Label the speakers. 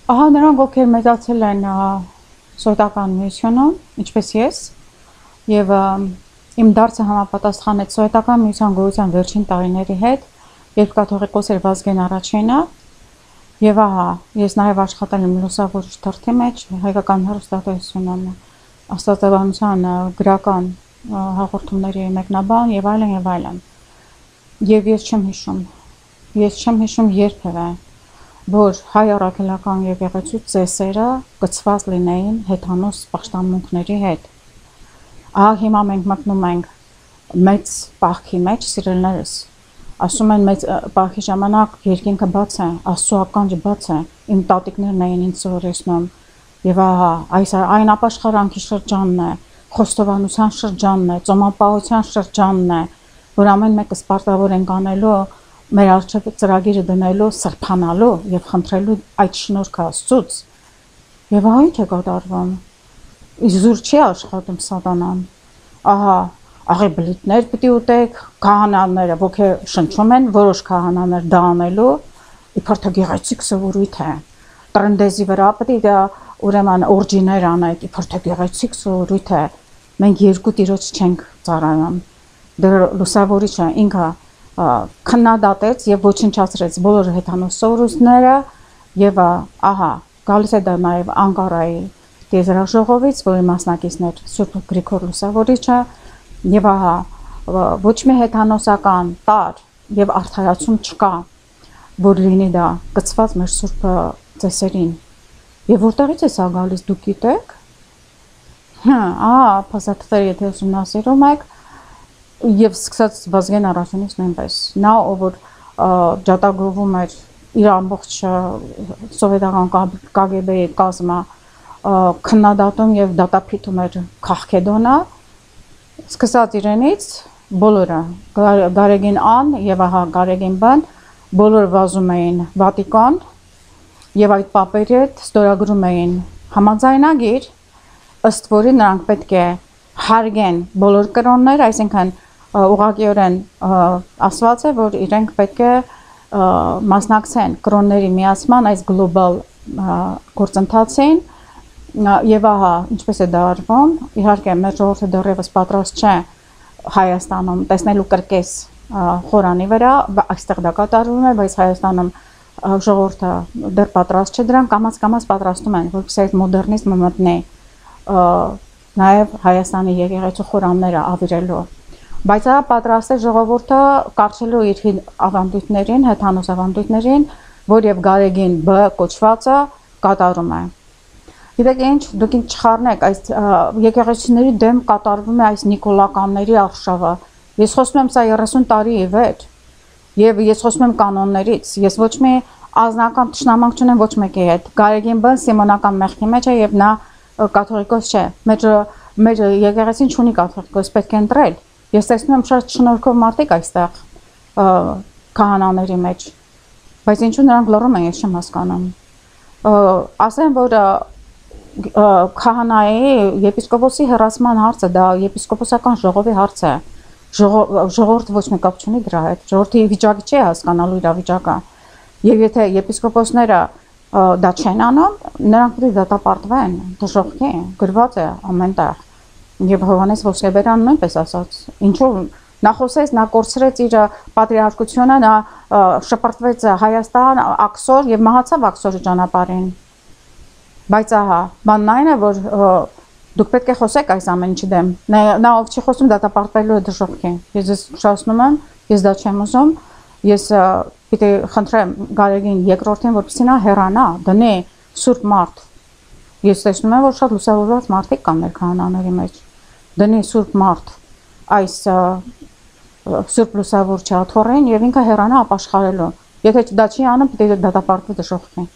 Speaker 1: Ահա նրանք, ովքեր մեծացել են սովետական միությունում, ինչպես ես, եւ իմ դարձը համապատասխանեց սովետական միության գոյության վերջին տարիների հետ, երբ կաթողիկոս էր Վազգեն առաջինը, եւ ահա, ես նաեւ աշխատել եմ լուսավորիչ թերթի մեջ, հայկական հեռուստատեսությունում, աստվածաբանության գրական հաղորդումների մեկնաբան եւ այլն եւ այլն։ Եվ ես չեմ հիշում երբևէ, որ հայ առաքելական եկեղեցու ծեսերը գծված լինեին հեթանոս պաշտամունքների հետ։ Ահա հիմա մենք մտնում ենք մեծ պահքի մեջ, սիրելիներս, ասում են մեծ պահքի ժամանակ երկինքը բաց է, Աստծո ականջը բաց է, իմ տատիկներն էին ինձ սովորեցնում, եւ ահա այն ապաշխարանքի շրջանն է, խոստովանության շրջանն է, ծոմապահության շրջանն է, որ ամեն մեկը սպարտավոր ենք անելու, մեր առջև ծրագիրը դնելու, սրբանալու եւ խնդրելու այդ շնորհքը Աստծուց։ Եվ ահա ինչ է կատարվում։ Իզուր չի աշխատում սատանան։ Ահա աղեբլիտներ պիտի ուտեք, քահանաները ոգե շնչում են, որոշ քահանաներ դա անելու, իբր թե գեղեցիկ սովորույթ է։ Տրնդեզի վրա պիտի դա ուրեմն օրջիներ անեք, իբր թե գեղեցիկ սովորույթ է։ Մենք երկու տիրոջ չենք ծառայում։ Դեռ լուսավորիչը ինքը քննադատեց եւ ոչնչացրեց բոլոր հեթանոս սովորույթները եւ ահա գալիս է դա նաեւ Անկարայի տիեզերաժողովից, որի մասնակիցն էր Սուրբ Գրիգոր Լուսավորիչը եւ ահա ոչ մի հեթանոսական տար եւ արդարացում չկա, որ լինի դա գծված մեր Սուրբ ծեսերին։ Եվ որտեղից է սա գալիս, դուք գիտեք։ Փաստաթղթերը եթե ուսումնասիրում եք, եւ սկսած Վազգեն առաջինից նույնպես նա ով որ ջատագովում էր իր ամբողջ սովետական KGB-ի կազմը քննադատում եւ դատապիտում էր Քաղքեդոնը, սկսած իրենից բոլորը Գարեգին Ան եւ ահա Գարեգին Բան բոլորը վազում էին Վատիկան եւ այդ պապերի հետ ստորագրում էին համաձայնագիր, ըստ որի նրանք պետք է հարգեն բոլոր կրոններ, այսինքն ուղղակիորեն ասված է, որ իրենք պետք է մասնակցեն կրոնների միացման այս գլոբալ գործընթացին եւ ահա ինչպես է դա արվում, իհարկե մեր ժողովուրդը դեռևս պատրաստ չէ Հայաստանում տեսնելու կրկես խորանի վրա, այստեղ դա կատարվում է, բայց Հայաստանում ժողովուրդը դեռ պատրաստ չէ դրան, կամաց պատրաստում են, որպեսզի այդ մոդեռնիզմը մտնի նաեւ Հայաստանի եկեղեցու խորանները ավիրելու։ Բայց ահա պատրաստ է ժողովուրդը կարճելու իր ավանդույթներին, հեթանոս ավանդույթներին, որ եւ Գարեգին B կոչվածը կատարում է։ Գիտեք ինչ, դուք ինձ չխառնեք, այս եկեղեցիների դեմ կատարվում է այս նիկոլականների արշավը։ Ես խոսում եմ սա 30 տարի ի վեր, եւ ես խոսում եմ կանոններից։ Ես ոչ մի ազնական ճշնամանք չունեմ ոչ մեկի հետ։ Գարեգին B սիմոնական մեղքի մեջ է եւ նա կաթողիկոս չէ։ Մեր եկեղեցին չունի կաթողիկոս, պետք է ընտրել։ Ես տեսնում եմ շատ շնորհքով մարդիկ այստեղ քահանաների մեջ, բայց ինչու նրանք լռում են, ես չեմ հասկանում։ Ասեմ, որ քահանայի եպիսկոպոսի հեռացման հարցը դա եպիսկոպոսական ժողովի հարց է։ Ժողովուրդը ոչ մի կապ չունի դրա հետ։ Ժողովրդի վիճակը չի հասկանալու իրավիճակը։ Եվ եթե եպիսկոպոսները դա չեն անում, նրանք պետք է դատապարտվեն, դժոխքի, գրված է ամենտեղ։ Եվ Հովհաննես Ոսկեբերյանը նույնպես ասաց, ինչու նա խոսեց, նա կորցրեց իր պատրիարքությունը, նա շպրտվեց Հայաստան, Աքսոր եւ մահացավ Աքսորի ճանապարհին։ Բայց ահա, բանն այն է, որ դուք պետք է խոսեք այս ամեն ինչի դեմ։ Նա ով չի խոսում, դատապարտվելու է դժոխքի։ Ես շահացնում եմ, ես դա չեմ ուզում, ես պիտի խնդրեմ Գարեգին երկրորդին, որպեսզի նա հեռանա, դնի սուրբ մարդ։ Ես տեսնում եմ, որ շատ լուսավորված մարդիկ կան մեր քահանաների մեջ։ Դնի սուրբ մարդ այս սուրբ լուսավոր չաթորին եւ ինքը հեռանա ապաշխարելու։ Եթե դա չի անում, պետք է դատապարտվի դժոխքի։